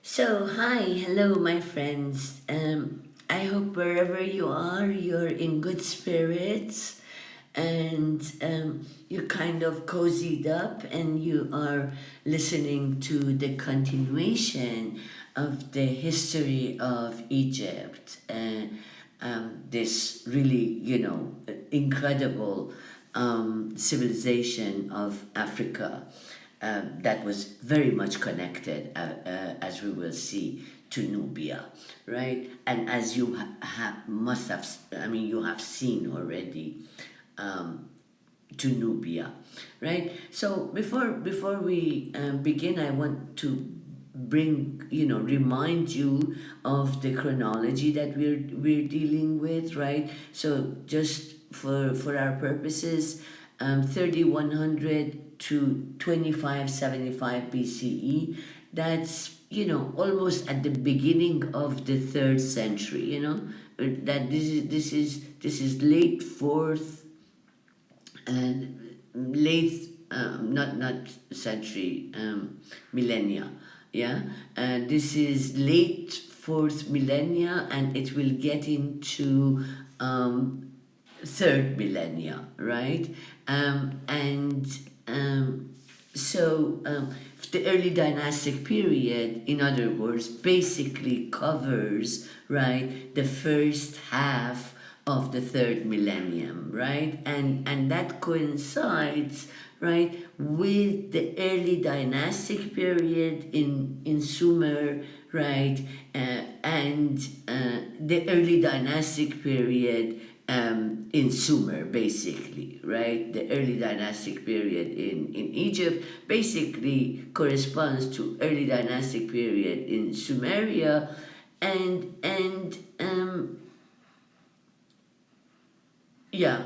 Hello, my friends. I hope wherever you are, you're in good spirits and you're kind of cozied up and you are listening to the continuation of the history of Egypt. This really, incredible civilization of Africa that was very much connected, as we will see, to Nubia, right? And as you must have, you have seen already, to Nubia, right? So before we begin, I want to remind you of the chronology that we're dealing with, right? So just for our purposes, 3100 to 2575 BCE. That's almost at the beginning of the third century. That this is late fourth and late not century, millennia, yeah. This is late fourth millennia and it will get into third millennia, right? And so the early dynastic period, in other words, basically covers, right, the first half of the third millennium, right? And that coincides, right, with the early dynastic period in Sumer, right, and the early dynastic period in Sumer, basically, right? The early dynastic period in Egypt basically corresponds to early dynastic period in Sumeria, and yeah.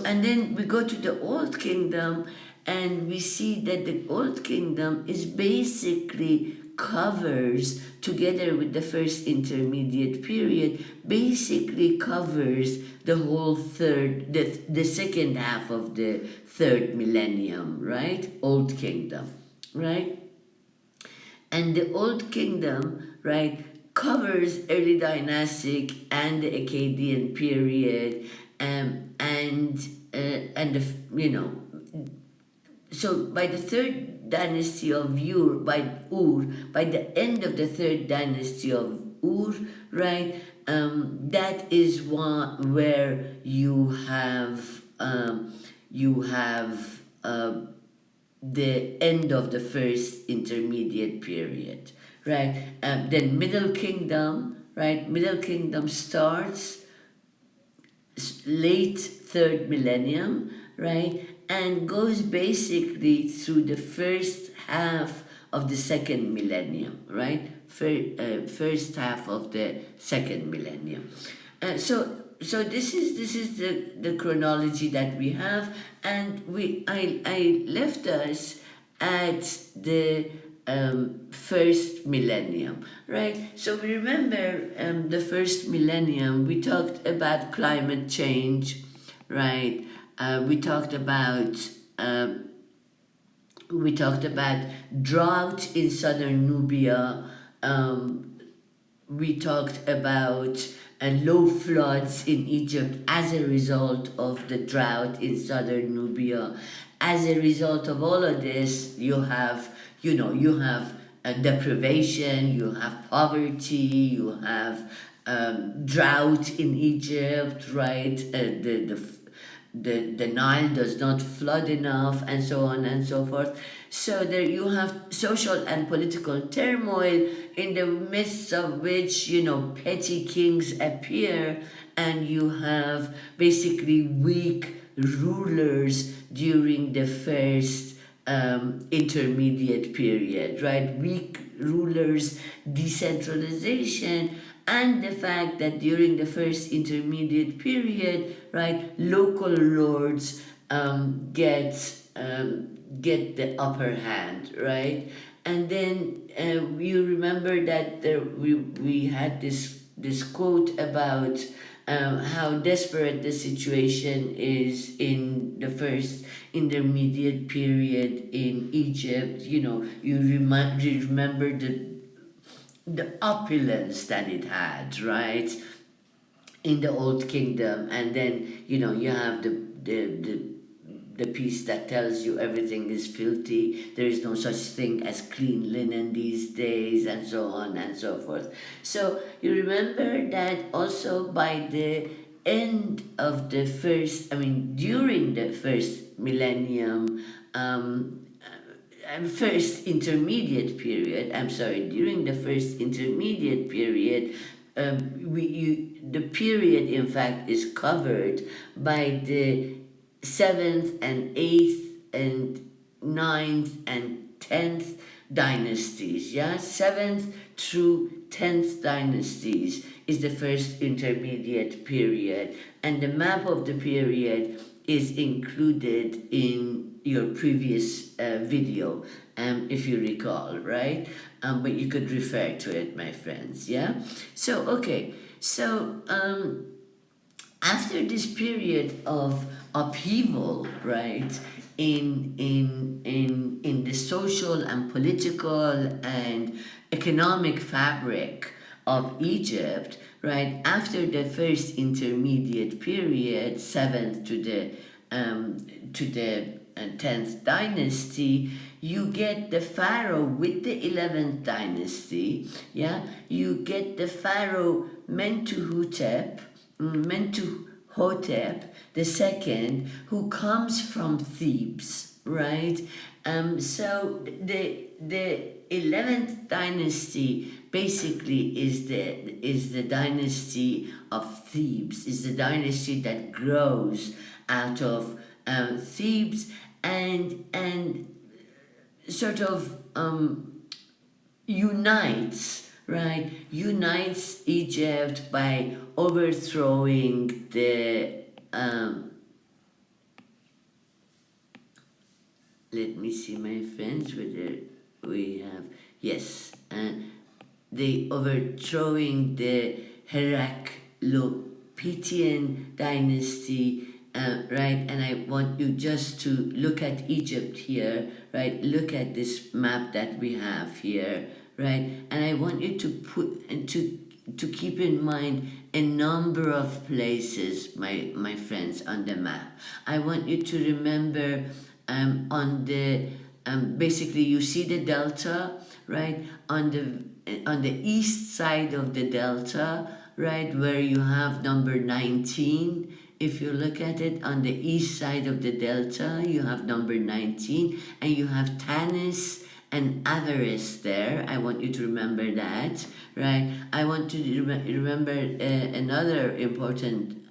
And then we go to the Old Kingdom, and we see that the Old Kingdom is basically covers, together with the first intermediate period, basically covers the whole the second half of the third millennium, right? Old Kingdom, right? And the Old Kingdom, right, covers early dynastic and the Akkadian period, and the so by the third dynasty of by the end of the third dynasty of Ur, right, that is where you have the end of the first intermediate period, right? Then Middle Kingdom, right? Middle Kingdom starts late third millennium, right? And goes basically through the first half of the second millennium, right? First half of the second millennium. So this is the chronology that we have, and I left us at the first millennium, right? So we remember the first millennium. We talked about climate change, right? We talked about drought in southern Nubia. We talked about low floods in Egypt as a result of the drought in southern Nubia. As a result of all of this, you have deprivation, you have poverty, you have drought in Egypt, right? The Nile does not flood enough, and so on and so forth. So there you have social and political turmoil, in the midst of which, petty kings appear, and you have basically weak rulers during the first intermediate period, right? Weak rulers, decentralization, and the fact that during the first intermediate period, right, local lords get the upper hand, right? And then you remember that we had this quote about how desperate the situation is in the first intermediate period in Egypt, you remember the opulence that it had, right? In the old kingdom, and then you have the piece that tells you everything is filthy, there is no such thing as clean linen these days, and so on and so forth. So you remember that also by the end of the first, I mean during the first millennium, first intermediate period, I'm sorry, during the first intermediate period, the period in fact is covered by the 7th and 8th and 9th and 10th dynasties. Yeah, 7th through 10th dynasties is the first intermediate period, and the map of the period is included in your previous video, if you recall, right? But you could refer to it, my friends. Yeah. So okay. So after this period of upheaval, right, in the social and political and economic fabric of Egypt, right, after the first intermediate period, 7th to the 10th dynasty, you get the pharaoh with the 11th dynasty. Yeah, you get the pharaoh Mento Hotep the second, who comes from Thebes, right? So the 11th dynasty basically is the dynasty of Thebes, is the dynasty that grows out of Thebes, and sort of unites Egypt by overthrowing the let me see, my friends, whether we have, yes, they overthrowing the Heraclopitian dynasty, right? And I want you just to look at Egypt here, right? Look at this map that we have here, right? And I want you to put and to keep in mind a number of places, my friends, on the map. I want you to remember on the basically you see the delta, right? On the east side of the delta, right, where you have number 19. If you look at it on the east side of the delta, you have number 19, and you have Tanis and Avaris there. I want you to remember that, right? I want you to remember another important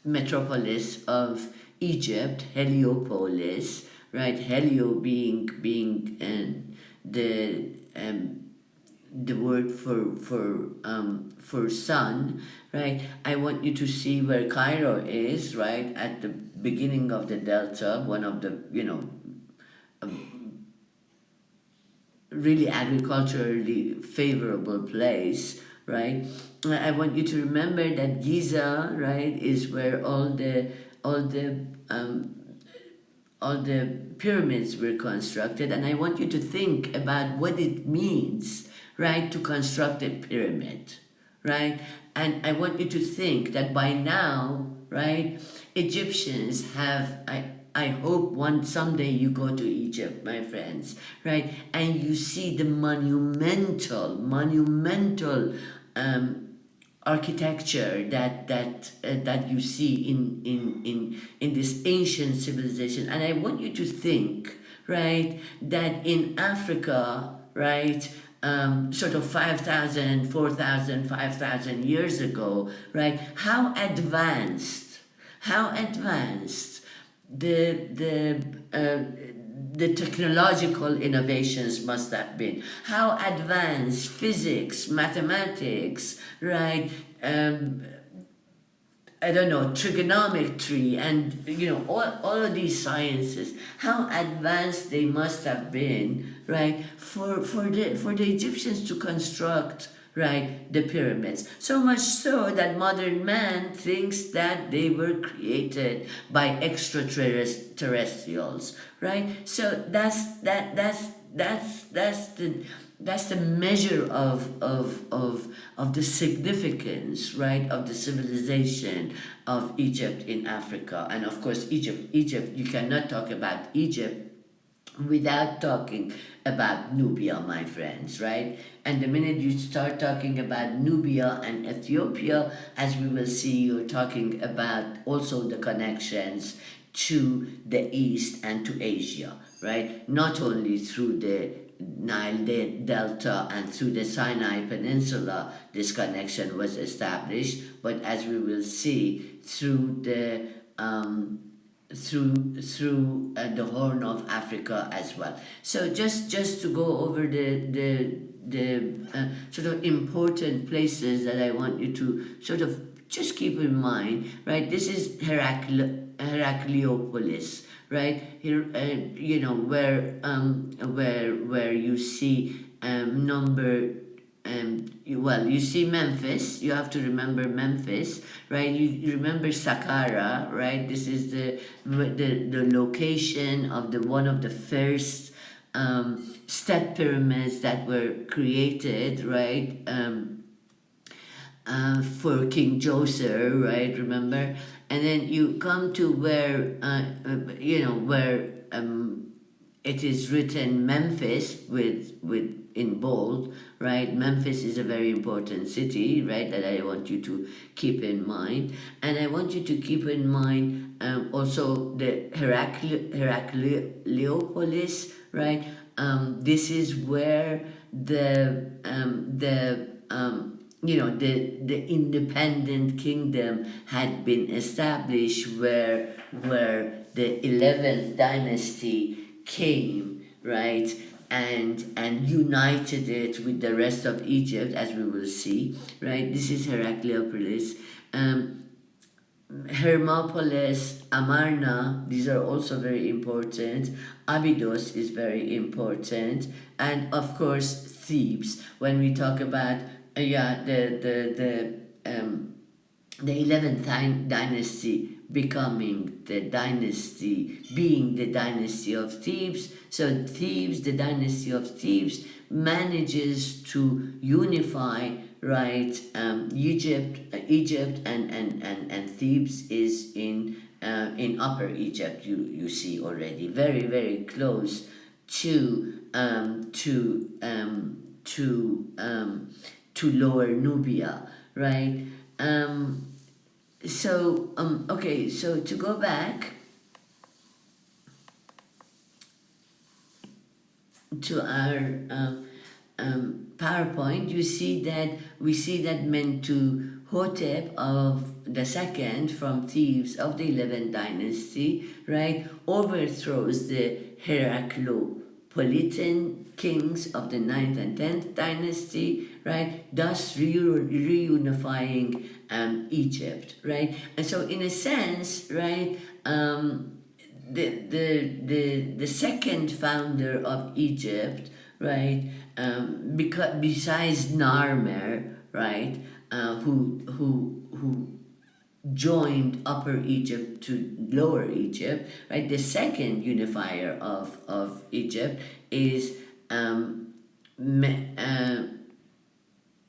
metropolis of Egypt, Heliopolis, right? Helio being the word for sun, right? I want you to see where Cairo is, right, at the beginning of the delta, one of the really agriculturally favorable place, right? I want you to remember that Giza, right, is where all the pyramids were constructed, and I want you to think about what it means, right, to construct a pyramid, right? And I want you to think that by now, right, Egyptians have, I hope someday you go to Egypt, my friends, right, and you see the monumental architecture that you see in this ancient civilization. And I want you to think, right, that in Africa, right, sort of 5,000, 4,000, 5,000 years ago, right, how advanced the technological innovations must have been, how advanced physics, mathematics, right, I don't know, trigonometry, and all of these sciences, how advanced they must have been, right, for the Egyptians to construct, right? The pyramids. So much so that modern man thinks that they were created by extraterrestrials, right? So that's the measure of the significance, right, of the civilization of Egypt in Africa. And of course, Egypt, you cannot talk about Egypt without talking about Nubia, my friends, right? And the minute you start talking about Nubia and Ethiopia, as we will see, you're talking about also the connections to the East and to Asia, right? Not only through the Delta and through the Sinai Peninsula, this connection was established, but as we will see, through the the Horn of Africa as well. So just to go over the sort of important places that I want you to sort of just keep in mind, right? This is Heracleopolis, right? Here, where you see you see Memphis. You have to remember Memphis, right? You remember Saqqara, right? This is the location of the one of the first step pyramids that were created, right? For King Joseph, right? Remember, and then you come to where where it is written Memphis with in bold, right? Memphis is a very important city, right? That I want you to keep in mind, and I want you to keep in mind also the Heracleopolis, right? This is where the independent kingdom had been established, where the 11th dynasty came, right, and united it with the rest of Egypt, as we will see, right? This is Heracleopolis. Hermopolis, Amarna, these are also very important. Abydos is very important, and of course Thebes. When we talk about the 11th dynasty becoming the dynasty, being the dynasty of Thebes. So Thebes, the dynasty of Thebes, manages to unify, right, Egypt and Thebes is in Upper Egypt. You see already very very close to Lower Nubia, right? Okay, so to go back to our PowerPoint, we see that Mento Hotep of the second from Thebes of the 11th dynasty, right, overthrows the Heracleopolitan kings of the 9th and 10th dynasty, right, thus reunifying Egypt, right? And so in a sense, right, the second founder of Egypt, right, because besides Narmer, right, who joined Upper Egypt to Lower Egypt, right, the second unifier of Egypt is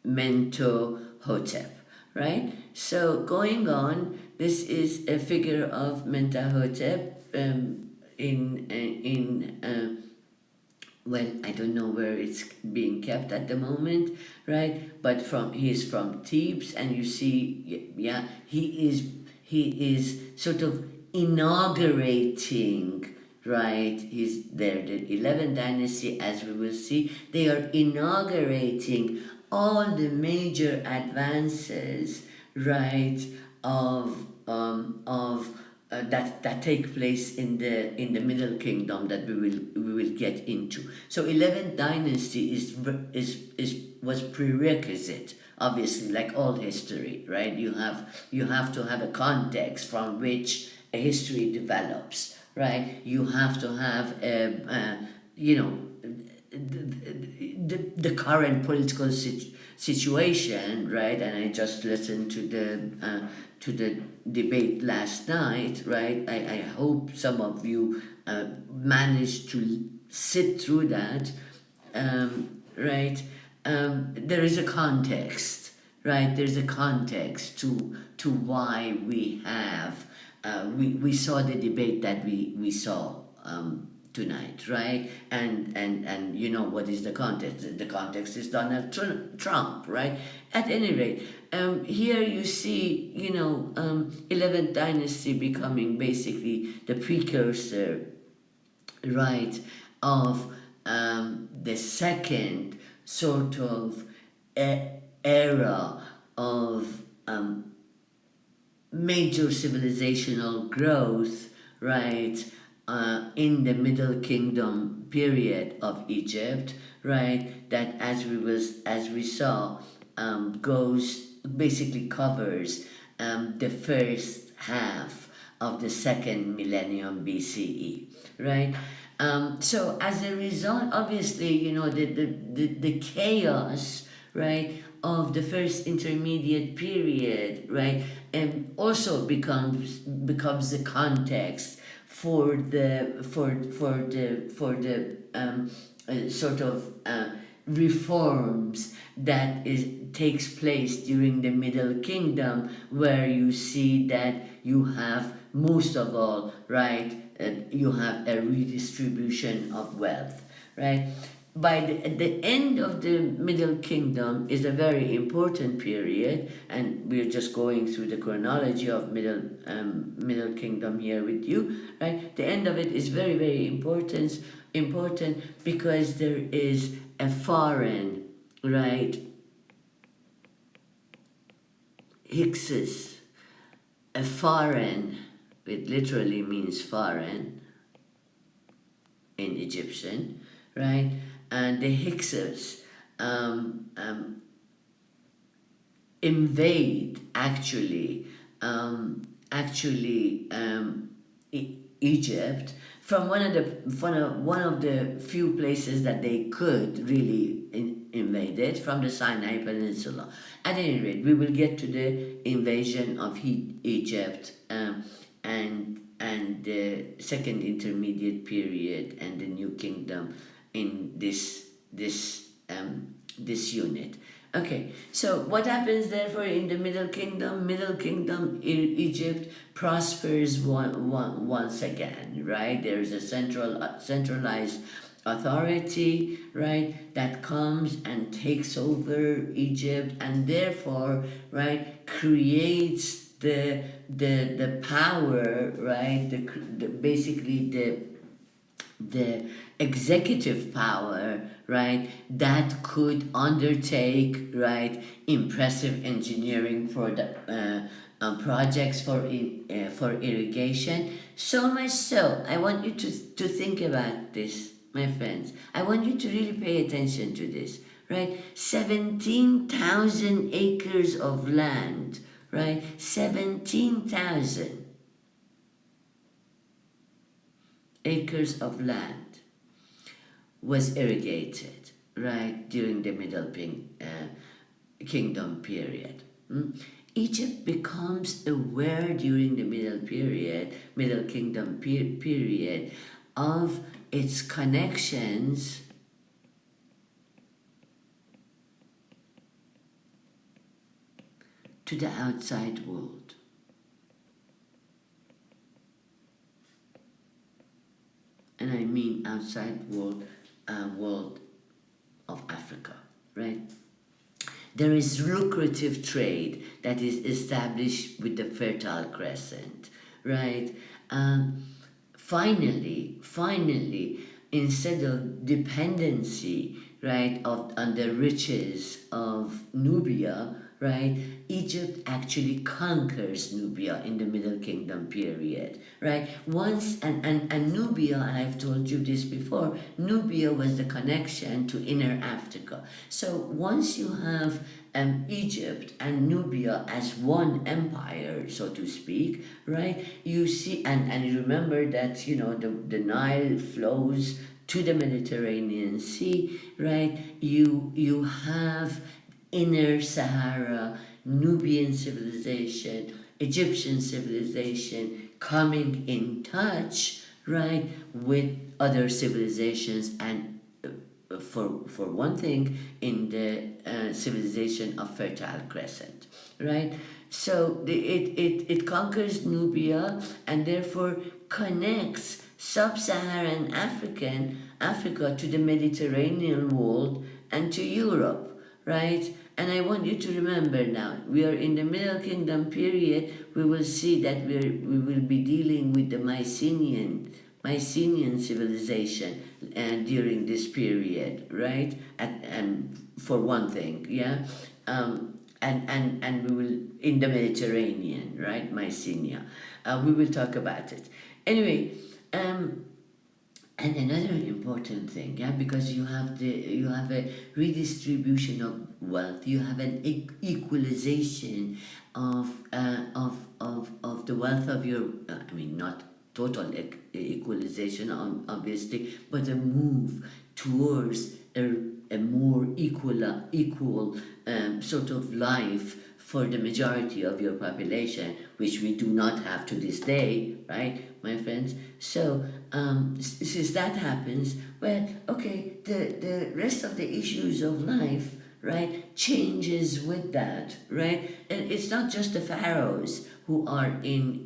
Mento Hotep, right? So going on, this is a figure of Mento Hotep well, I don't know where it's being kept at the moment, right? But he's from Thebes, and you see, yeah, he is sort of inaugurating, right? He's there, the 11th dynasty, as we will see. They are inaugurating all the major advances, right, that take place in the Middle Kingdom that we will get into. So 11th dynasty was prerequisite, obviously, like all history, right? You have to have a context from which a history develops, right? You have to have the current political situation, right? And I just listened to the debate last night, right? I hope some of you managed to sit through that, right? There is a context, right? There's a context to why we have we saw the debate that we saw tonight, right? And you know what is the context? The context is Donald Trump, right? At any rate, here you see, 11th dynasty becoming basically the precursor, right, of the second sort of era of major civilizational growth, right, in the Middle Kingdom period of Egypt, right, that as we saw, goes basically covers the first half of the second millennium BCE, right? So as a result, obviously, the chaos, right, of the first intermediate period, right, and also becomes the context for the sort of reforms that takes place during the Middle Kingdom, where you see that you have most of all, right, you have a redistribution of wealth, right? By the end of the Middle Kingdom is a very important period, and we're just going through the chronology of Middle Kingdom here with you, right? The end of it is very, very important because there is a foreign, right, Hexes, a foreign, it literally means foreign in Egyptian, right? And the Hiccus invade Egypt from one of the few places that they could really invade it, from the Sinai Peninsula. At any rate, we will get to the invasion of Egypt and the second intermediate period and the New Kingdom in this unit. Okay, so what happens therefore in the Middle Kingdom? Middle Kingdom, Egypt prospers once again, right? There is a centralized authority, right, that comes and takes over Egypt, and therefore, right, creates the power, right, basically the executive power, right, that could undertake, right, impressive engineering projects for irrigation. So much so, I want you to think about this, my friends. I want you to really pay attention to this, right? 17,000 acres of land, right? 17,000 acres of land was irrigated, right, during the Middle Kingdom period. Egypt becomes aware during the Middle Kingdom period of its connections to the outside world. And I mean outside world of Africa, right? There is lucrative trade that is established with the Fertile Crescent, right? Finally, instead of dependency, right, on the riches of Nubia, right, Egypt actually conquers Nubia in the Middle Kingdom period, right? Once, and Nubia, and I've told you this before, Nubia was the connection to Inner Africa. So once you have Egypt and Nubia as one empire, so to speak, right, you see, and you remember that, the Nile flows to the Mediterranean Sea, right? You have inner Sahara, Nubian civilization, Egyptian civilization coming in touch, right, with other civilizations, and for one thing, in the civilization of Fertile Crescent, right? So it conquers Nubia and therefore connects sub-Saharan Africa to the Mediterranean world and to Europe, right? And I want you to remember now, we are in the Middle Kingdom period. We will see that we will be dealing with the Mycenaean civilization during this period, right? And for one thing, yeah, and we will in the Mediterranean, right? Mycenae. We will talk about it anyway. And another important thing, yeah, because you have a redistribution of wealth, you have an equalization of the wealth of your, I mean, not total equalization, obviously, but a move towards a more equal sort of life for the majority of your population, which we do not have to this day, right, my friends? So, since that happens, well, okay, the rest of the issues of life, right, changes with that, right? And it's not just the pharaohs who are in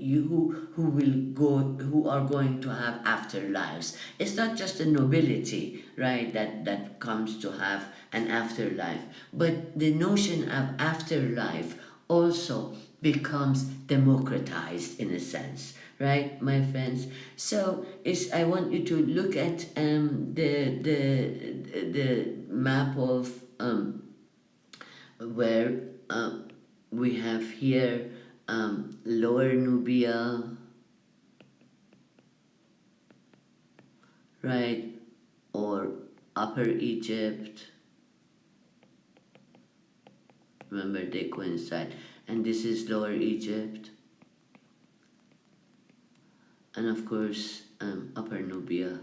you who will go, who are going to have afterlives. It's not just the nobility, right, that comes to have an afterlife, but the notion of afterlife also becomes democratized in a sense, right, my friends? So I want you to look at the map of where we have here Lower Nubia, right, or Upper Egypt. Remember, they coincide. And this is Lower Egypt. And of course, Upper Nubia.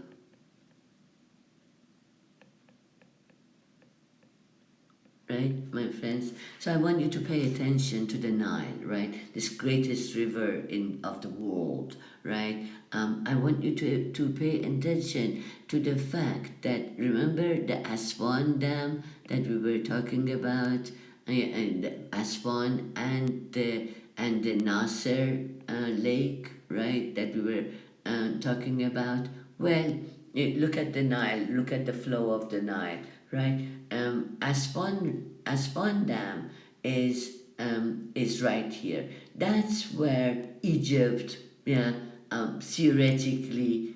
Right, my friends? So I want you to pay attention to the Nile, right? This greatest river of the world, right? I want you to pay attention to the fact that, remember the Aswan Dam that we were talking about? And the Aswan and the Nasser lake, right, that we were talking about. Well, look at the Nile, look at the flow of the Nile, right? Aswan Dam is right here. That's where Egypt, yeah, theoretically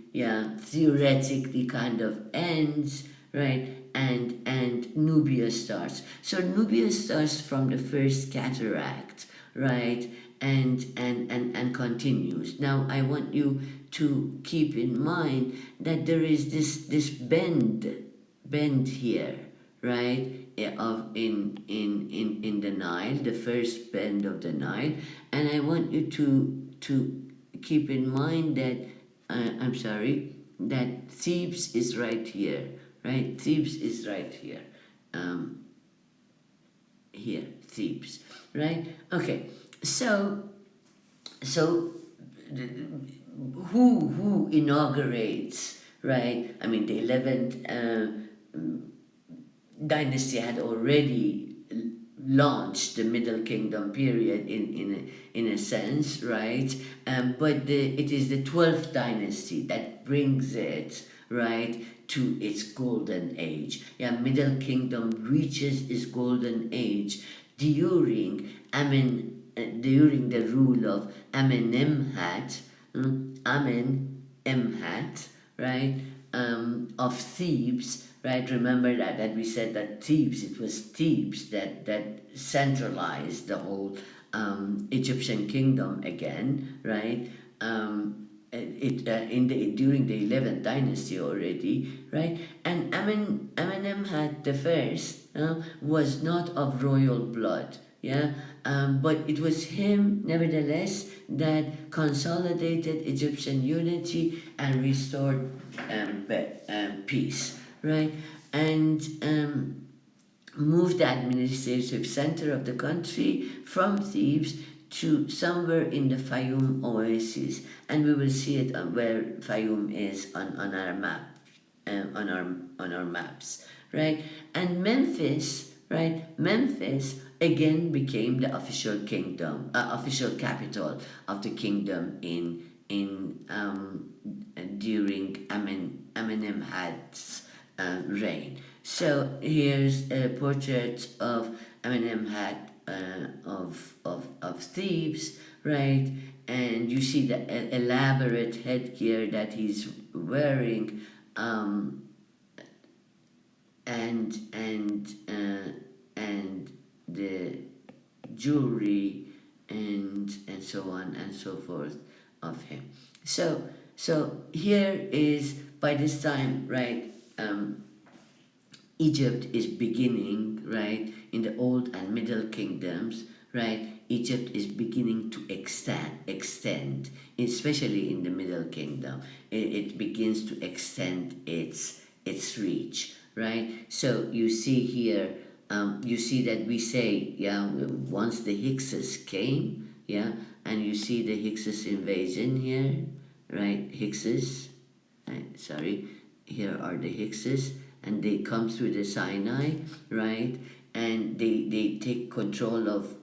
kind of ends, right? And Nubia starts. So Nubia starts from the first cataract, right? And continues. Now I want you to keep in mind that there is this bend here, right? In the Nile, the first bend of the Nile, and I want you to keep in mind that that Thebes is right here, right? Thebes is right here, here Thebes, right? Okay, so who inaugurates, right? I mean, the 11th dynasty had already launched the Middle Kingdom period in a sense, right? But it is the 12th dynasty that brings it, right, to its golden age. Yeah, Middle Kingdom reaches its golden age during during the rule of Amenemhat, right, of Thebes, right? Remember that we said that Thebes, it was Thebes that centralized the whole Egyptian kingdom again, right? During the 11th dynasty already, right? And Amenemhat the first was not of royal blood, yeah, but it was him, nevertheless, that consolidated Egyptian unity and restored peace, right? And moved the administrative center of the country from Thebes to somewhere in the Fayum oasis, and we will see it on where Fayum is on our map, on our maps, right? And Memphis, right? Memphis again became the official kingdom, official capital of the kingdom in during Amenemhat's reign. So here's a portrait of Amenemhat of Thebes, right? And you see the elaborate headgear that he's wearing, and the jewelry and so on and so forth of him. So here is, by this time, right, Egypt is beginning, right, in the Old and Middle Kingdoms, right? Egypt is beginning to extend, especially in the Middle Kingdom. It begins to extend its reach, right? So you see here, you see that we say, yeah, once the Hickses came, yeah, and you see the Hiccus Invasion here, right? Hexes, sorry, here are the Hexes, and they come through the Sinai, right? And they take control of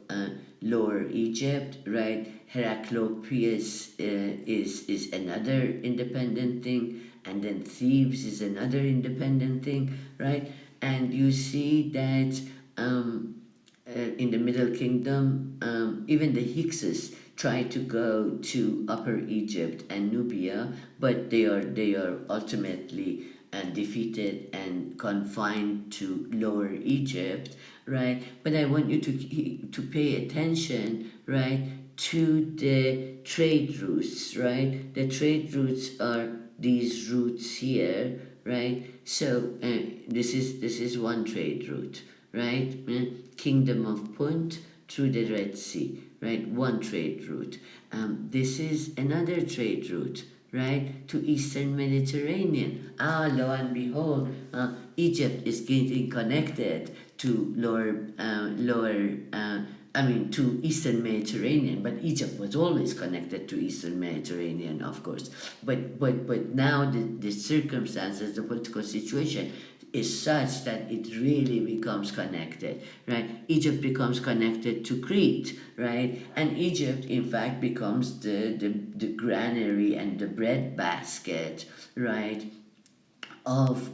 Lower Egypt, right? Heraclopius is another independent thing, and then Thebes is another independent thing, right? And you see that in the Middle Kingdom, even the Hickses try to go to Upper Egypt and Nubia, but they are ultimately defeated and confined to Lower Egypt, right? But I want you to pay attention, right, to the trade routes, right? The trade routes are these routes here, right? So this is one trade route, right? Kingdom of Punt through the Red Sea, right? One trade route. This is another trade route, right, to Eastern Mediterranean. Lo and behold, Egypt is getting connected to to Eastern Mediterranean, but Egypt was always connected to Eastern Mediterranean, of course. But now the circumstances, the political situation is such that it really becomes connected, right? Egypt becomes connected to Crete, right? And Egypt, in fact, becomes the granary and the bread basket, right, of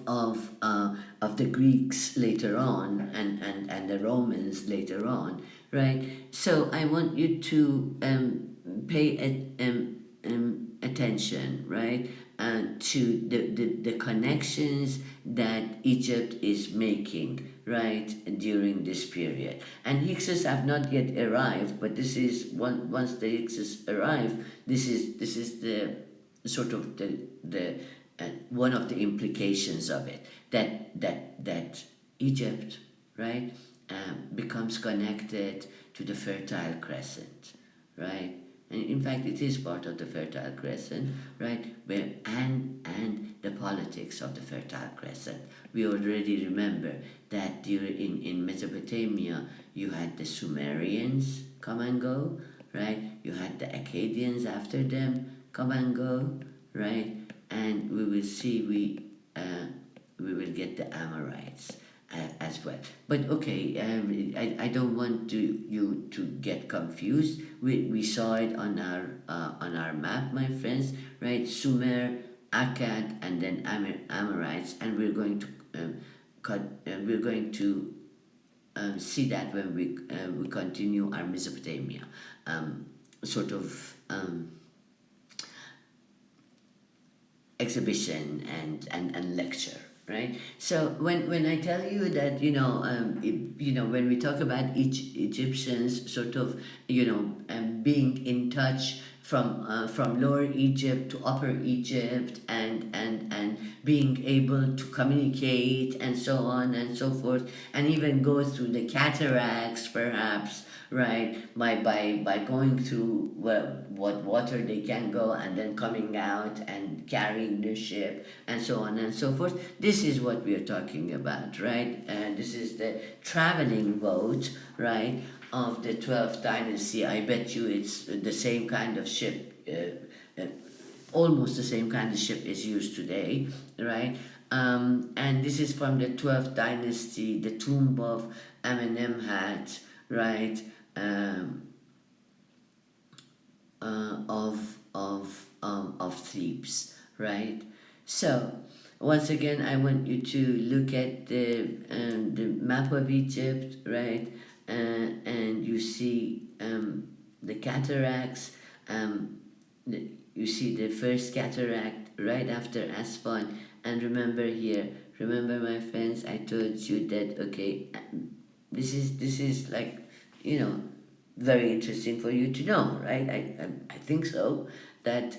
the Greeks later on, and the Romans later on, right? So I want you to pay attention, right, to the connections that Egypt is making, right, during this period. And Hyksos have not yet arrived, but this is once the Hyksos arrive, this is the sort of the one of the implications of it, that Egypt, right, becomes connected to the Fertile Crescent, right? And in fact, it is part of the Fertile Crescent, right? And the politics of the Fertile Crescent. We already remember that in Mesopotamia, you had the Sumerians come and go, right? You had the Akkadians after them come and go, right? And we will see we will get the Amorites as well. But okay, I don't want you to get confused. We saw it on our map, my friends, right? Sumer, Akkad, and then Amorites, and we're going to see that when we continue our Mesopotamia sort of exhibition and lecture, right? So when I tell you that when we talk about Egyptians sort of being in touch from Lower Egypt to Upper Egypt and being able to communicate and so on and so forth, and even go through the cataracts perhaps, right? By going through what water they can go and then coming out and carrying the ship and so on and so forth. This is what we are talking about, right? And this is the traveling boat, right, of the 12th dynasty. I bet you it's the same kind of ship. Almost the same kind of ship is used today, right? And this is from the 12th dynasty, the tomb of Amenemhat, right? Um, of Thebes, right? So once again, I want you to look at the map of Egypt, right? And you see the cataracts. You see the first cataract right after Aswan. And remember here, remember my friends, I told you that okay, this is like, you know, very interesting for you to know, right? I think so that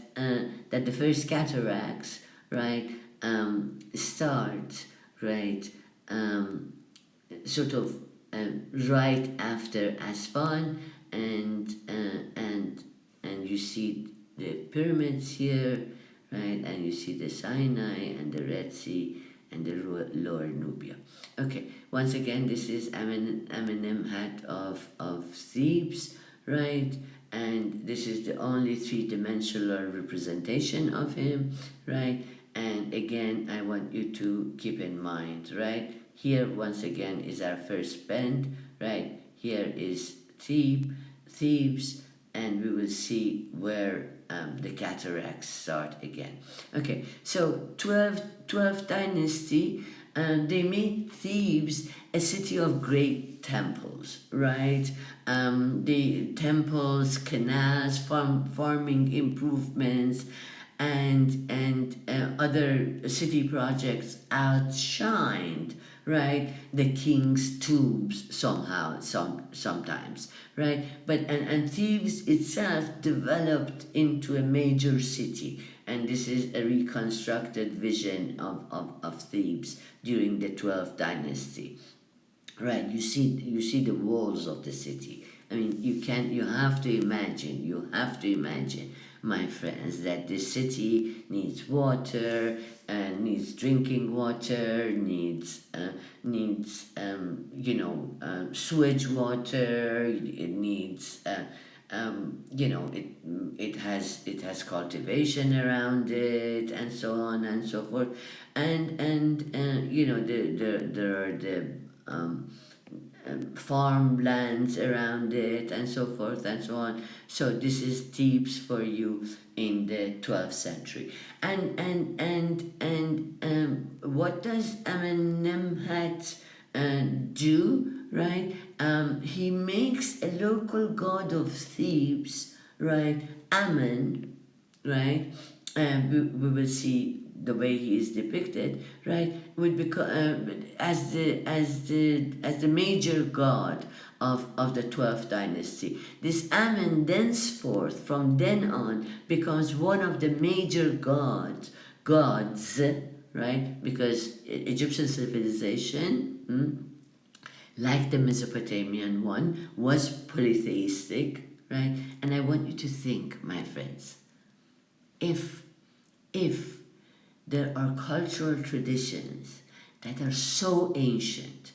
that the first cataracts, right, start, right, sort of right after Aswan, and you see the pyramids here, right, and you see the Sinai and the Red Sea and the lower Nubia. Okay, once again, this is Amenemhat of Thebes, right, and this is the only three-dimensional representation of him, right, and again, I want you to keep in mind, right, here once again is our first bend, right, here is Thebes, and we will see where the cataracts start again. Okay, so 12th dynasty, they made Thebes a city of great temples, right? The temples, canals, farming improvements, and other city projects outshined, right, the king's tombs sometimes, right, but and Thebes itself developed into a major city, and this is a reconstructed vision of Thebes during the 12th dynasty, right. You see the walls of the city. I mean, you have to imagine, my friends, that this city needs water, needs drinking water, needs sewage water. It needs it has cultivation around it, and so on and so forth, and there are the farmlands around it, and so forth and so on. So this is Thebes for you in the 12th century. And what does Amenemhat do? Right? He makes a local god of Thebes, right? Ammon, right? We will see the way he is depicted, right, would become as the major god of the 12th dynasty. This Ammon thenceforth, from then on, becomes one of the major gods, right, because Egyptian civilization, like the Mesopotamian one, was polytheistic, right? And I want you to think, my friends, if there are cultural traditions that are so ancient,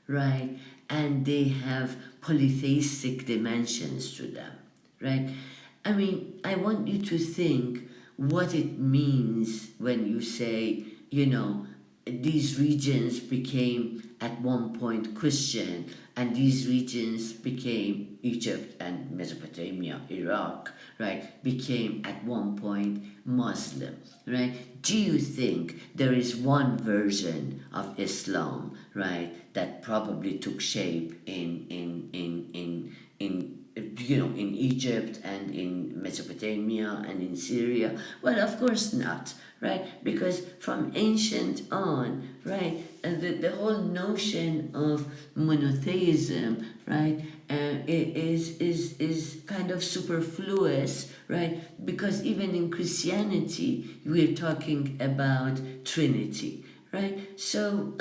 right? And they have polytheistic dimensions to them, right? I mean, I want you to think what it means when you say, these regions became at one point Christian, and these regions became Egypt and Mesopotamia, Iraq, right, became at one point Muslim, right? Do you think there is one version of Islam, right, that probably took shape in Egypt and in Mesopotamia and in Syria? Well, of course not, right? Because from ancient on, right, the whole notion of monotheism, right, is kind of superfluous, right? Because even in Christianity, we're talking about Trinity, right? So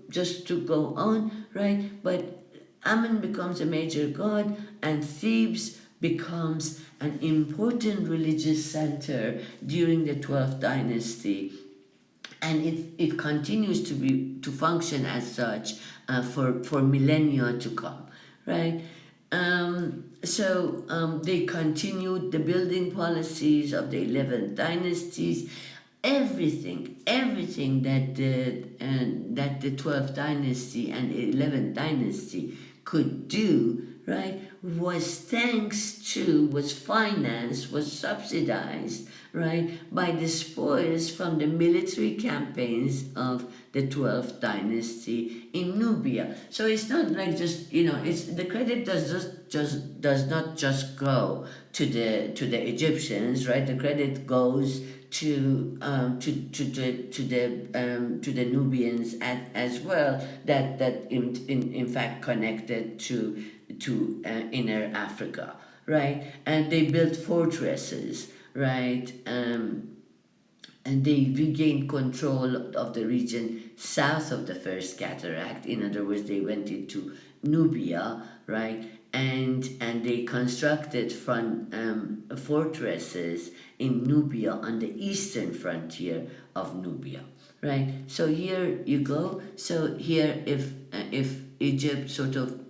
just to go on, right? But Ammon becomes a major god, and Thebes becomes an important religious center during the 12th dynasty, and it continues to function as such for millennia to come, right? They continued the building policies of the 11th dynasties. Everything that the 12th dynasty and 11th dynasty could do, right, was financed, was subsidized, right, by the spoils from the military campaigns of the 12th dynasty in Nubia. So it's not like just, it's the credit does not just go to the Egyptians, right? The credit goes to the Nubians as well, that in fact connected to inner Africa, right? And they built fortresses, right? And they regained control of the region south of the First Cataract. In other words, they went into Nubia, right? And they constructed fortresses in Nubia on the eastern frontier of Nubia, right? So here you go. So here, if Egypt sort of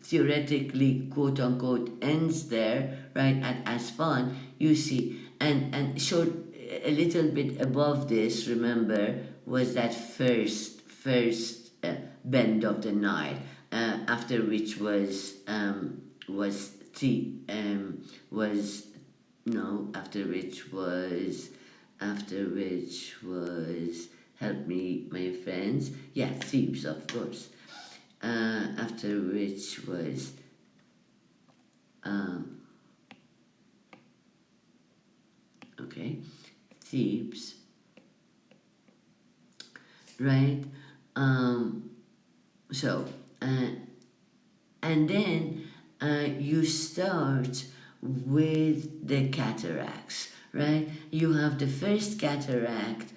theoretically, quote unquote, ends there, right, at Aswan, you see, and short, a little bit above this, remember, was that first bend of the Nile, after which was help me, my friends, yeah, Thebes, of course. After which was Thebes, right? And then you start with the cataracts, right? You have the first cataract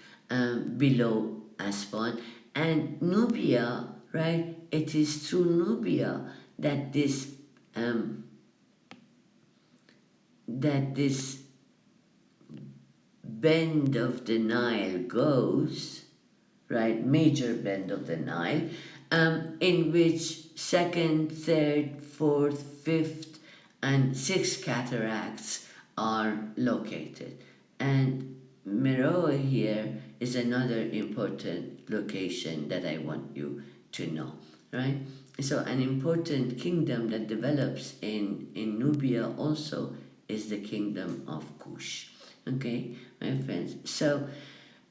below Aswan, and Nubia, right? It is through Nubia that this bend of the Nile goes, right? Major bend of the Nile, in which second, third, fourth, fifth, and sixth cataracts are located. And Meroe here is another important location that I want you to know, right? So an important kingdom that develops in Nubia also is the kingdom of Kush. Okay, my friends. So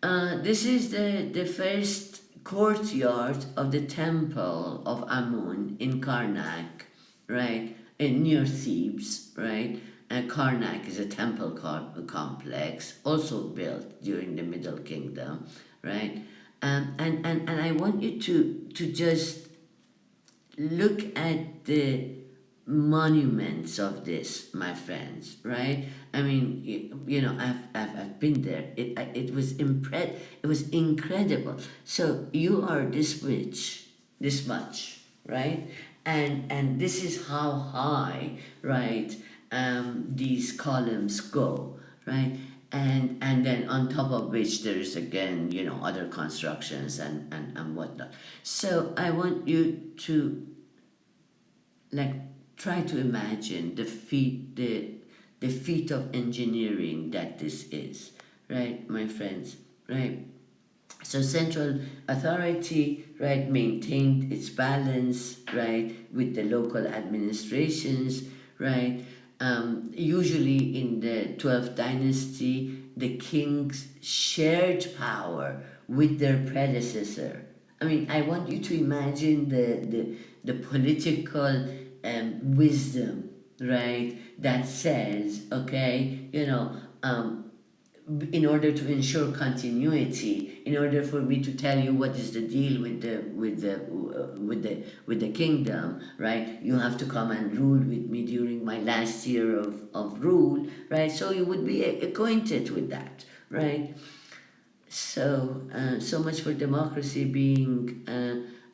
this is the first courtyard of the temple of Amun in Karnak, right? Near Thebes, right? Karnak is a temple complex, also built during the Middle Kingdom, right? And I want you to just look at the monuments of this, my friends, right? I mean, I've been there. It was incredible. So you are this rich, this much, right? And this is how high, right? These columns go, right? And then on top of which there is again, other constructions and whatnot. So I want you to try to imagine the feat of engineering that this is, right, my friends, right? So central authority, right, maintained its balance, right, with the local administrations, right? Usually in the 12th dynasty, the kings shared power with their predecessor. I mean, I want you to imagine the political wisdom, right, that says, okay, in order to ensure continuity, in order for me to tell you what is the deal with the kingdom, right, you have to come and rule with me during my last year of rule, right? So you would be acquainted with that, right? So so much for democracy being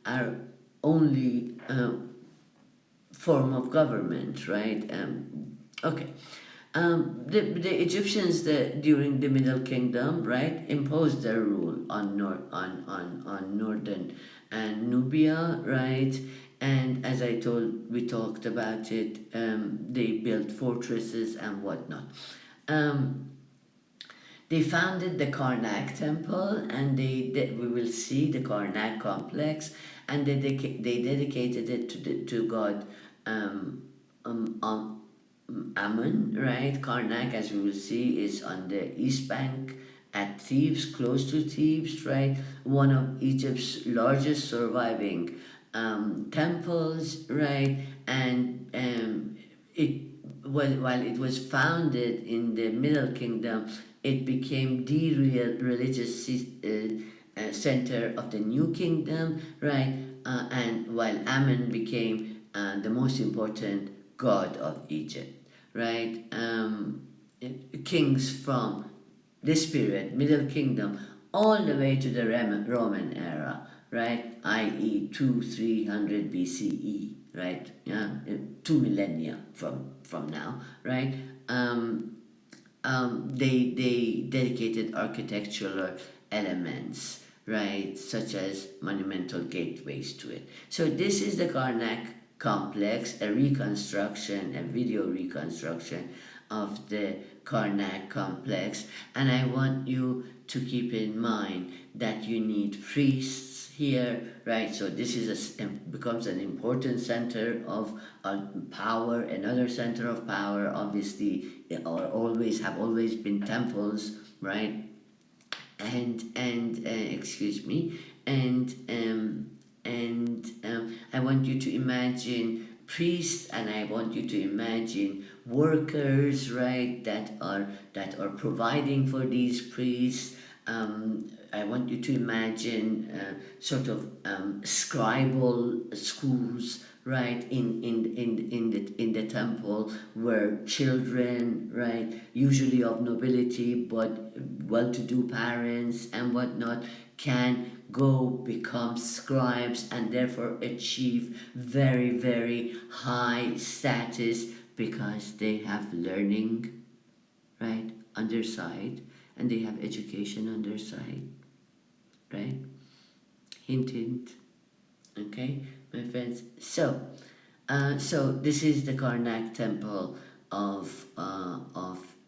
our only form of government, right? Okay. The Egyptians during the Middle Kingdom, right, imposed their rule on northern and Nubia, right, and as we talked about it, they built fortresses and whatnot. Um, they founded the Karnak temple, and we will see the Carnac Complex, and they dedicated it to God um, um, Ammon, right? Karnak, as we will see, is on the east bank at Thebes, close to Thebes, right? One of Egypt's largest surviving temples, right? And it while it was founded in the Middle Kingdom, it became the real religious center of the New Kingdom, right? And while Ammon became the most important god of Egypt, right? Kings from this period, Middle Kingdom, all the way to the Roman era, right? I.e., 300 BCE, right? Yeah, 2 millennia from now, right? They dedicated architectural elements, right, such as monumental gateways to it. So this is the Carnac Complex, a video reconstruction of the Carnac Complex, and I want you to keep in mind that you need priests here, right? So this becomes an important center of power. Another center of power, obviously, have always been temples, right? And excuse me, and I want you to imagine priests, and I want you to imagine workers, right, that are providing for these priests. I want you to imagine sort of scribal schools, right, in the temple, where children, right, usually of nobility but well-to-do parents and whatnot, can go become scribes and therefore achieve very, very high status because they have learning, right, on their side, and they have education on their side, right? Hint, hint. Okay, my friends. So this is the Karnak Temple of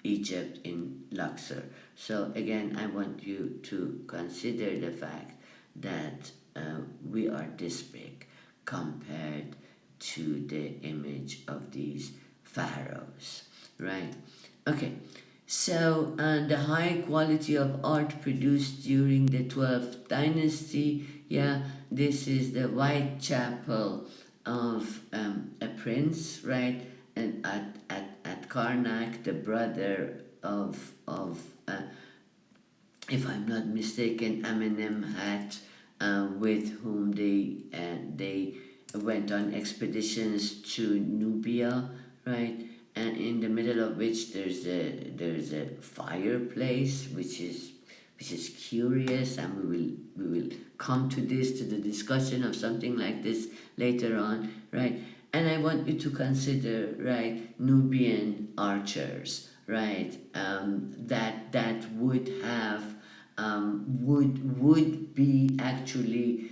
Egypt in Luxor. So again, I want you to consider the fact that we are this big compared to the image of these pharaohs, right? Okay, so the high quality of art produced during the 12th dynasty, yeah, this is the Whitechapel of a prince, right? And at Karnak, the brother of if I'm not mistaken, Amenemhat, with whom they went on expeditions to Nubia, right? And in the middle of which there's a fireplace, which is curious, and we will come to the discussion of something like this later on, right? And I want you to consider, right, Nubian archers, right? That would have would be actually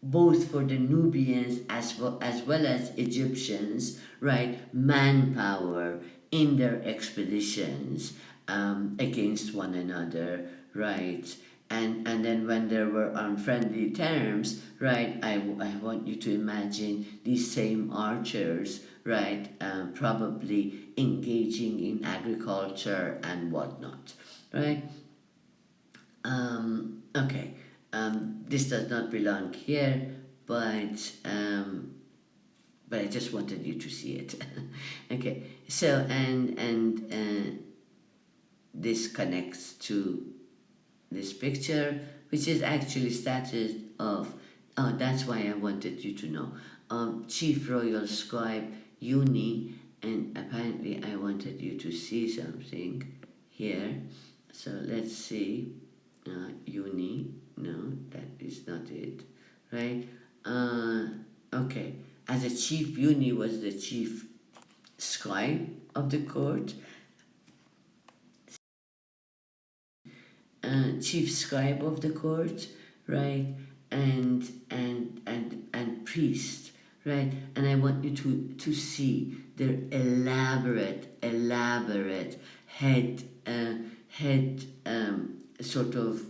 both for the Nubians as well as Egyptians, right, manpower in their expeditions against one another, right? And then when there were unfriendly terms, right, I want you to imagine these same archers, right, probably engaging in agriculture and whatnot, right? Okay, this does not belong here, but I just wanted you to see it. Okay, so and this connects to this picture, which is actually status of, oh, that's why I wanted you to know, Chief Royal Scribe Uni, and apparently I wanted you to see something here. So let's see. Uni, no, that is not it, right? Okay, as a chief uni was the chief scribe of the court, chief scribe of the court, right, and priest, right, and I want you to see their elaborate head sort of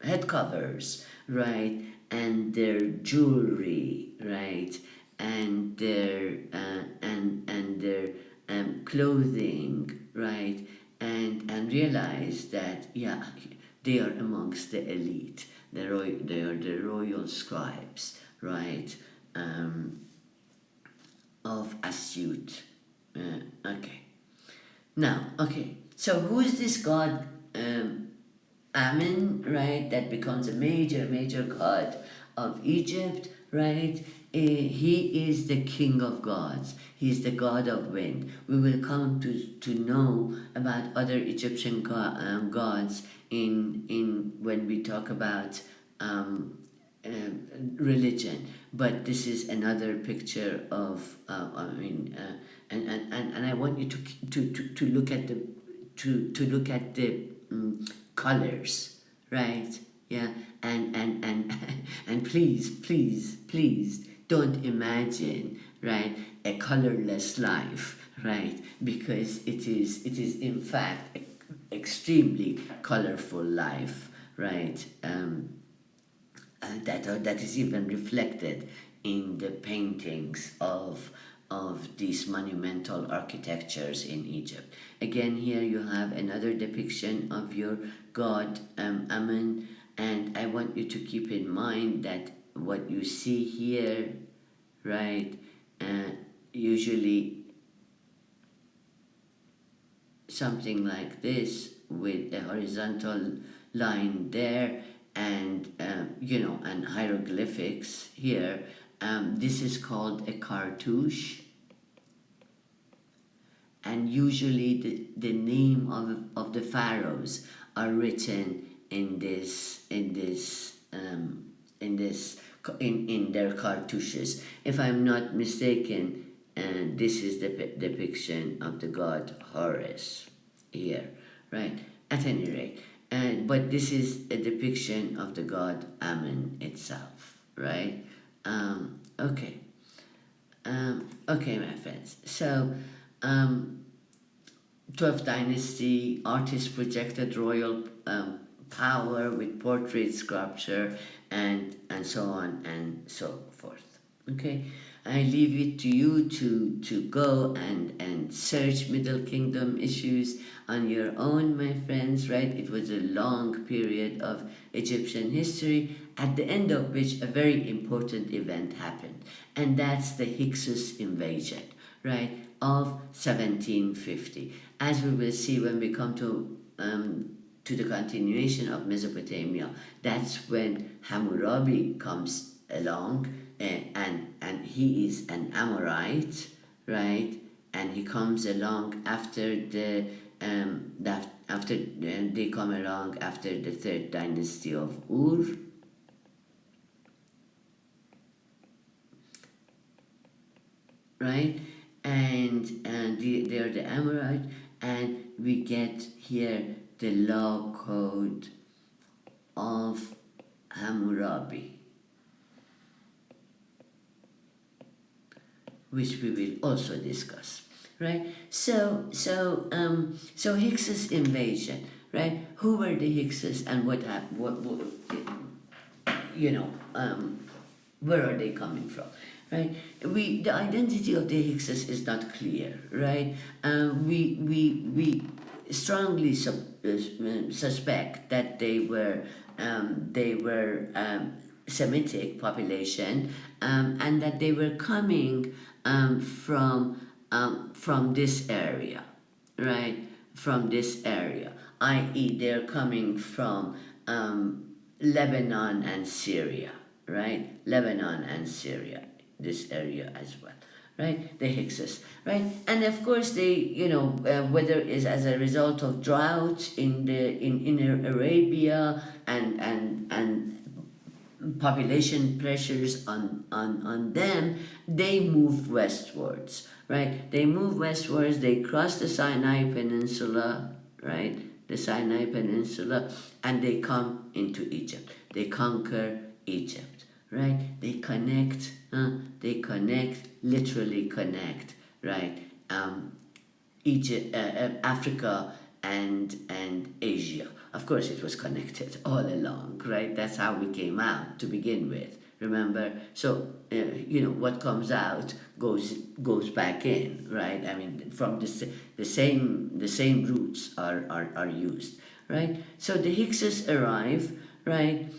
head covers, right, and their jewelry, right, and their clothing, right, and realize that they are amongst the elite. They are the royal scribes, right, of astute. Okay. Now, okay. So who is this god? Ammon, right, that becomes a major god of Egypt, right? He is the king of gods. He is the god of wind. We will come to know about other Egyptian gods in when we talk about religion. But this is another picture of and I want you to look at the colors, right? Yeah, and please don't imagine, right, a colorless life, right? Because it is in fact extremely colorful life, right? That is even reflected in the paintings of these monumental architectures in Egypt. Again, here you have another depiction of your god Ammon, and I want you to keep in mind that what you see here, right, usually something like this with a horizontal line there, and and hieroglyphics here. This is called a cartouche, and usually the name of the pharaohs are written in their cartouches. If I'm not mistaken, this is the depiction of the god Horus here, right? At any rate, but this is a depiction of the god Ammon itself, right? Okay. Okay, my friends. So, 12th Dynasty, artists projected royal power with portrait sculpture and so on and so forth. Okay, I leave it to you to go and search Middle Kingdom issues on your own, my friends, right? It was a long period of Egyptian history, at the end of which a very important event happened, and that's the Hiccus Invasion, right, of 1750. As we will see when we come to the continuation of Mesopotamia, that's when Hammurabi comes along, and he is an Amorite, right? And he comes along after they come along after the third dynasty of Ur, right? And they are the Amorite, and we get here the law code of Hammurabi, which we will also discuss, right? So Hiccus Invasion, right? Who were the Hickses and what happened? Where are they coming from, right? The identity of the Hickses is not clear, right? We strongly suspect that they were Semitic population, and that they were coming from this area, right? From this area, i.e., they're coming from Lebanon and Syria, right? Lebanon and Syria, this area as well, right? The Hexes, right? And of course, they, whether it's as a result of drought in Arabia and population pressures on them, they move westwards, right? They move westwards, they cross the Sinai Peninsula, right? The Sinai Peninsula, and they come into Egypt. They conquer Egypt, right? They connect, literally connect, right? Egypt, Africa, and Asia. Of course, it was connected all along, right? That's how we came out to begin with. Remember, so what comes out goes back in, right? I mean, from the same roots are used, right? So the Hickses arrive, right?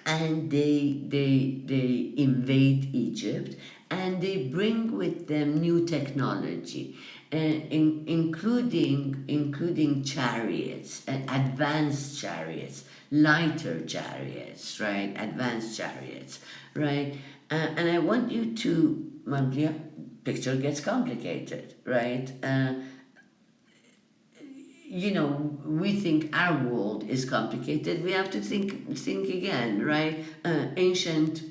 And they invade Egypt, and they bring with them new technology, including chariots, advanced chariots, lighter chariots, right? Advanced chariots, right? And I want you to, Mandria, picture gets complicated, right? We think our world is complicated. We have to think again, right? Ancient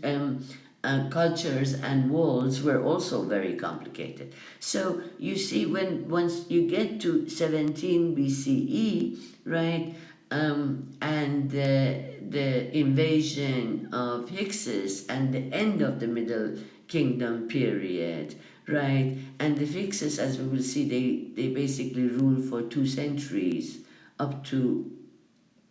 cultures and worlds were also very complicated. So you see, once you get to 17 BCE, right, and the invasion of Hexes and the end of the Middle Kingdom period, right? And the Hicks, as we will see, they basically rule for 2 centuries, up to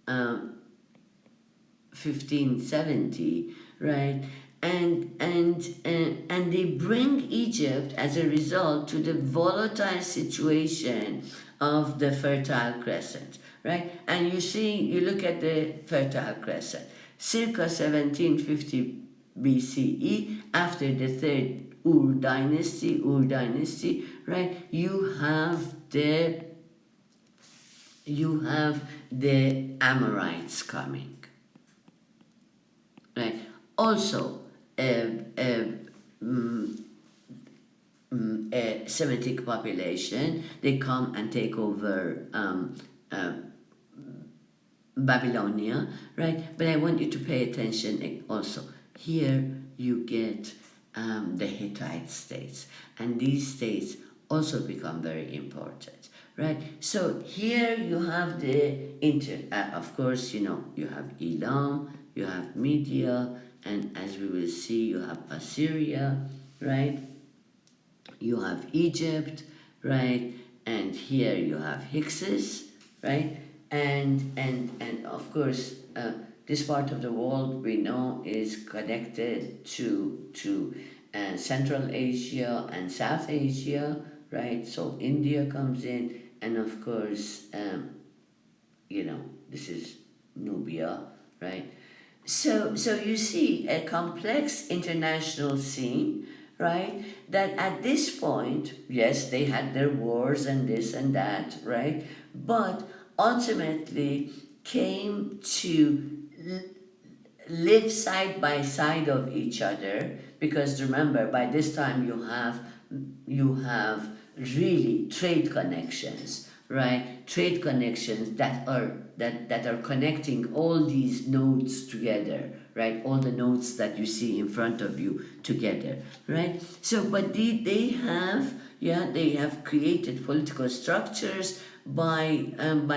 1570, right? And they bring Egypt as a result to the volatile situation of the Fertile Crescent, right? And you look at the Fertile Crescent, circa 1750 BCE, after the third Ur Dynasty, right? You have the Amorites coming, right? Also, a Semitic population, they come and take over Babylonia, right? But I want you to pay attention also. Here you get the Hittite states, and these states also become very important, right? So here you have of course, you have Elam, you have Media, and as we will see, you have Assyria, right? You have Egypt, right? And here you have Hexes, right? And of course, this part of the world we know is connected to Central Asia and South Asia, right? So India comes in, and of course, this is Nubia, right? So you see a complex international scene, right? That at this point, yes, they had their wars and this and that, right? But ultimately came to live side by side of each other, because remember, by this time you have really trade connections, right? Trade connections that are connecting all these nodes together, right? All the nodes that you see in front of you together, right? So, but they have created political structures by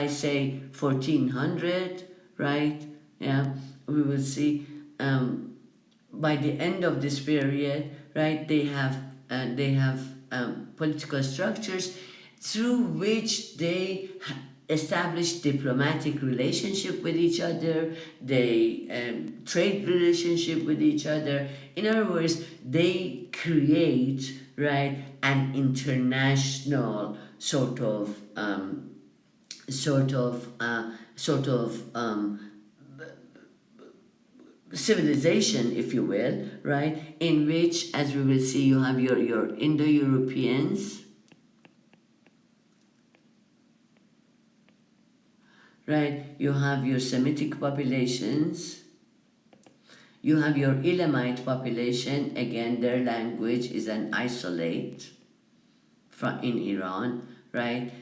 say 1400, right? Yeah, we will see. By the end of this period, right? They have political structures through which they establish diplomatic relationship with each other, they trade relationship with each other. In other words, they create, right, an international sort of civilization, if you will, right, in which, as we will see, you have your Indo-Europeans, right? You have your Semitic populations. You have your Elamite population. Again, their language is an isolate in Iran, right?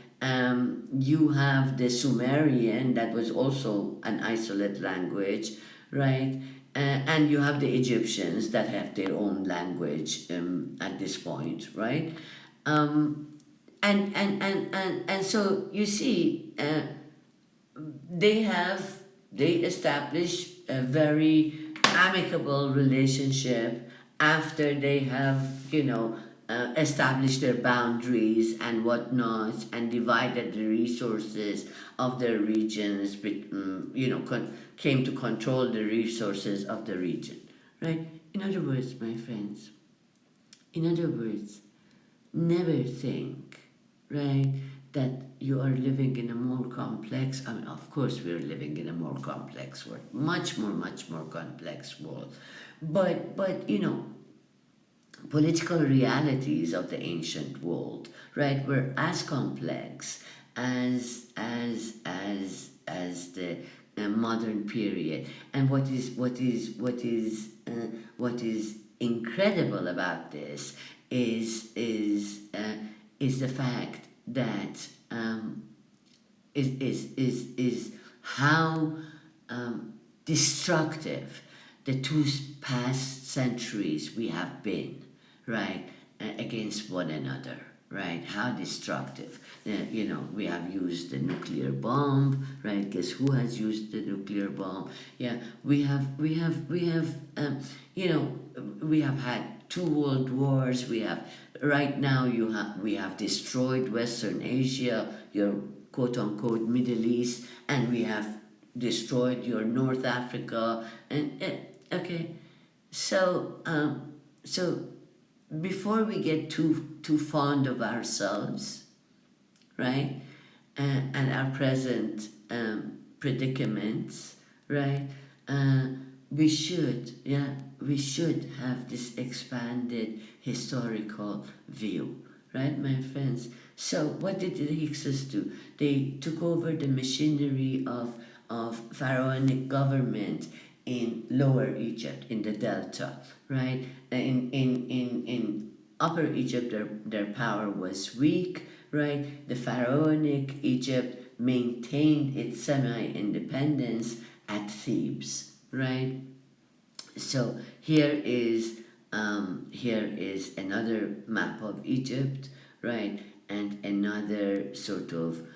You have the Sumerian, that was also an isolate language, right? And you have the Egyptians that have their own language at this point, right? And so you see, they establish a very amicable relationship after they have established their boundaries and whatnot and divided the resources of their regions, came to control the resources of the region, right? In other words, my friends, in other words, never think, right, that you are living in a more complex, I mean, of course we're living in a more complex world, much more complex world. But political realities of the ancient world, right, were as complex as the modern period. And what is incredible about this is the fact that is how destructive the two past centuries we have been, right, against one another, right? How destructive. We have used the nuclear bomb, right? Guess who has used the nuclear bomb? Yeah, we have had two world wars. Right now we have destroyed Western Asia, your quote unquote Middle East, and we have destroyed your North Africa, and okay, so before we get too fond of ourselves, right, and our present predicaments, right, we should have this expanded historical view, right, my friends? So what did the Hicks do? They took over the machinery of pharaonic government in Lower Egypt, in the Delta, right? In Upper Egypt, their power was weak, right? The pharaonic Egypt maintained its semi-independence at Thebes, right? So here is another map of Egypt, right? And another sort of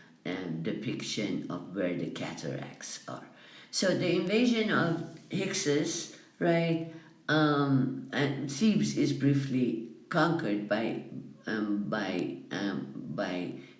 depiction of where the cataracts are. So the invasion of Hexes, right? And Thebes is briefly conquered by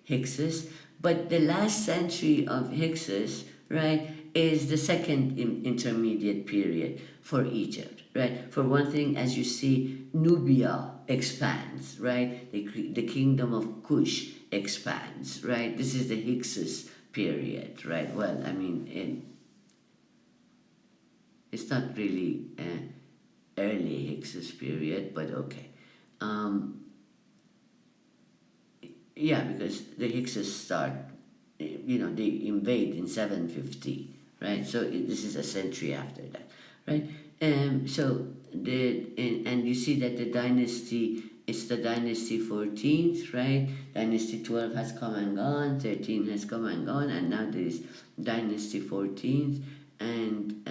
Hexes, but the last century of Hexes, right, is the second intermediate period for Egypt, right? For one thing, as you see, Nubia expands, right? The kingdom of Kush expands, right? This is the Hyksos period, right? Well, I mean, it's not really early Hyksos period, but okay. Yeah, because the Hyksos start, they invade in 750, right? So this is a century after that, right? So and you see that the dynasty, it's the dynasty 14th, right? Dynasty 12 has come and gone, 13 has come and gone, and now there is dynasty 14th, and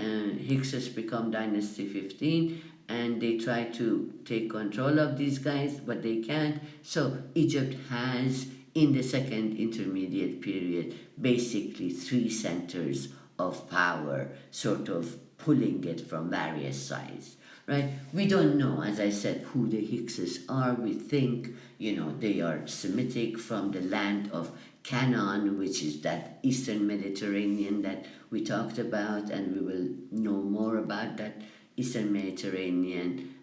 Hyksos become dynasty 15, and they try to take control of these guys, but they can't. So Egypt has, in the second intermediate period, basically three centers of power, sort of pulling it from various sides, right? We don't know, as I said, who the Hyksos are. We think, they are Semitic from the land of Canaan, which is that Eastern Mediterranean that we talked about, and we will know more about that Eastern Mediterranean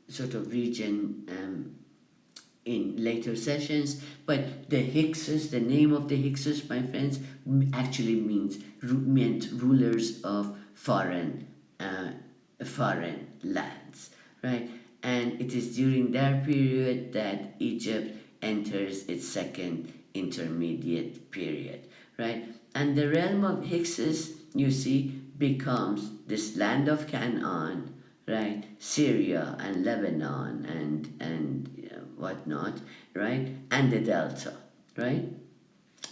sort of region in later sessions. But the Hyksos, the name of the Hyksos, my friends, actually meant rulers of foreign lands, right? And it is during their period that Egypt enters its second intermediate period, right? And the realm of Hyksos, you see, becomes this land of Canaan, right? Syria and Lebanon and whatnot, right? And the Delta, right?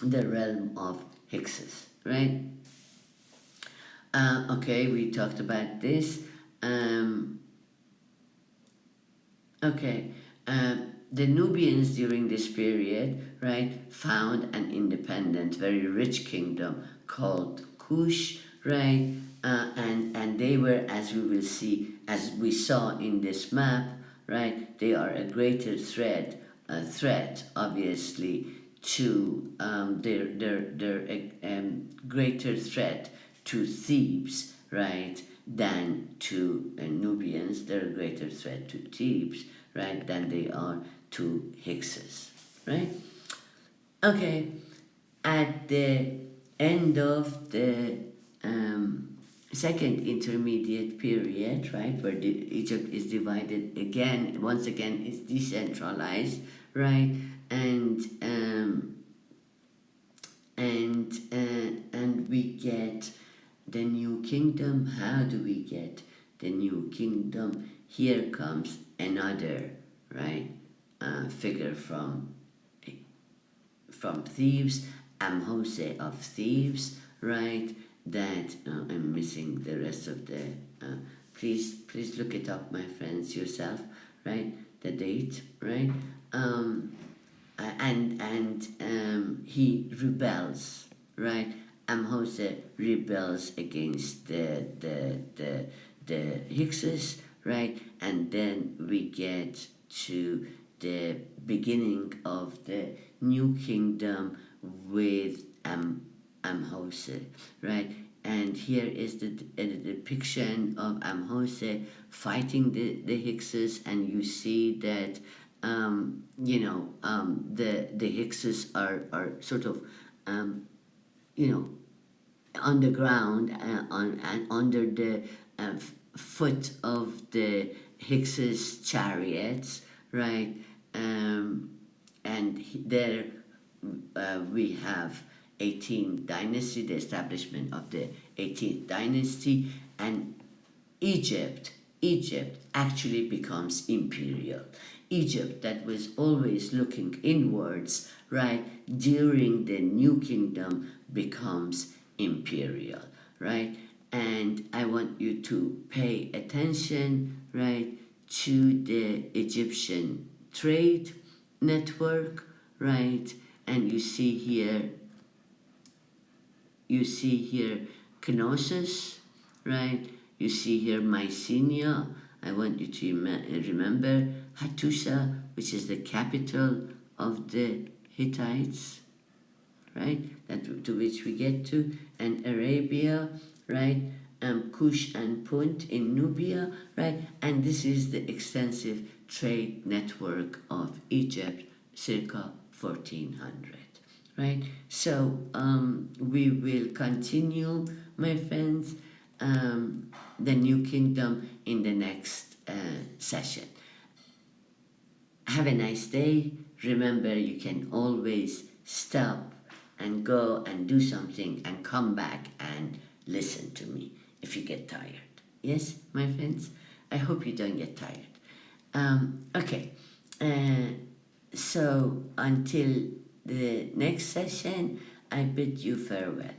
The realm of Hyksos, right? Okay, we talked about this. Um, okay, the Nubians during this period, right, found an independent, very rich kingdom called Kush, right, and they were, as we will see, as we saw in this map, right, they are a greater threat, obviously, to their greater threat to Thebes, right, than to Nubians. They're a greater threat to Thebes, right, than they are to Hickses, right? Okay, at the end of the second intermediate period, right, where Egypt is divided again, once again, it's decentralized, right, and we get the new kingdom. How do we get the new kingdom? Here comes another, right, figure from Thebes, Amhose of Thebes, right? That I'm missing the rest of the. Please look it up, my friends, yourself, right? The date, right? And he rebels, right? Amhose rebels against the Hickses, right? And then we get to the beginning of the new kingdom with Amhose, right? And here is the depiction of Amhose fighting the Hickses, and you see that the Hickses are sort of you know on the ground on and under the foot of the Hicks's chariots, right? And there we have 18th dynasty, the establishment of the 18th dynasty, and Egypt actually becomes imperial. Egypt, that was always looking inwards, right, during the new kingdom becomes imperial, right? And I want you to pay attention, right, to the Egyptian trade network, right? And you see here Knossos, right? You see here Mycenae. I want you to remember Hattusa, which is the capital of the Hittites, right? That to which we get to, and Arabia, right? Kush and Punt in Nubia, right? And this is the extensive trade network of Egypt, circa 1400, right? So we will continue, my friends, the new kingdom in the next session. Have a nice day. Remember, you can always stop and go and do something and come back and listen to me if you get tired. Yes, my friends? I hope you don't get tired. Okay, so until the next session, I bid you farewell.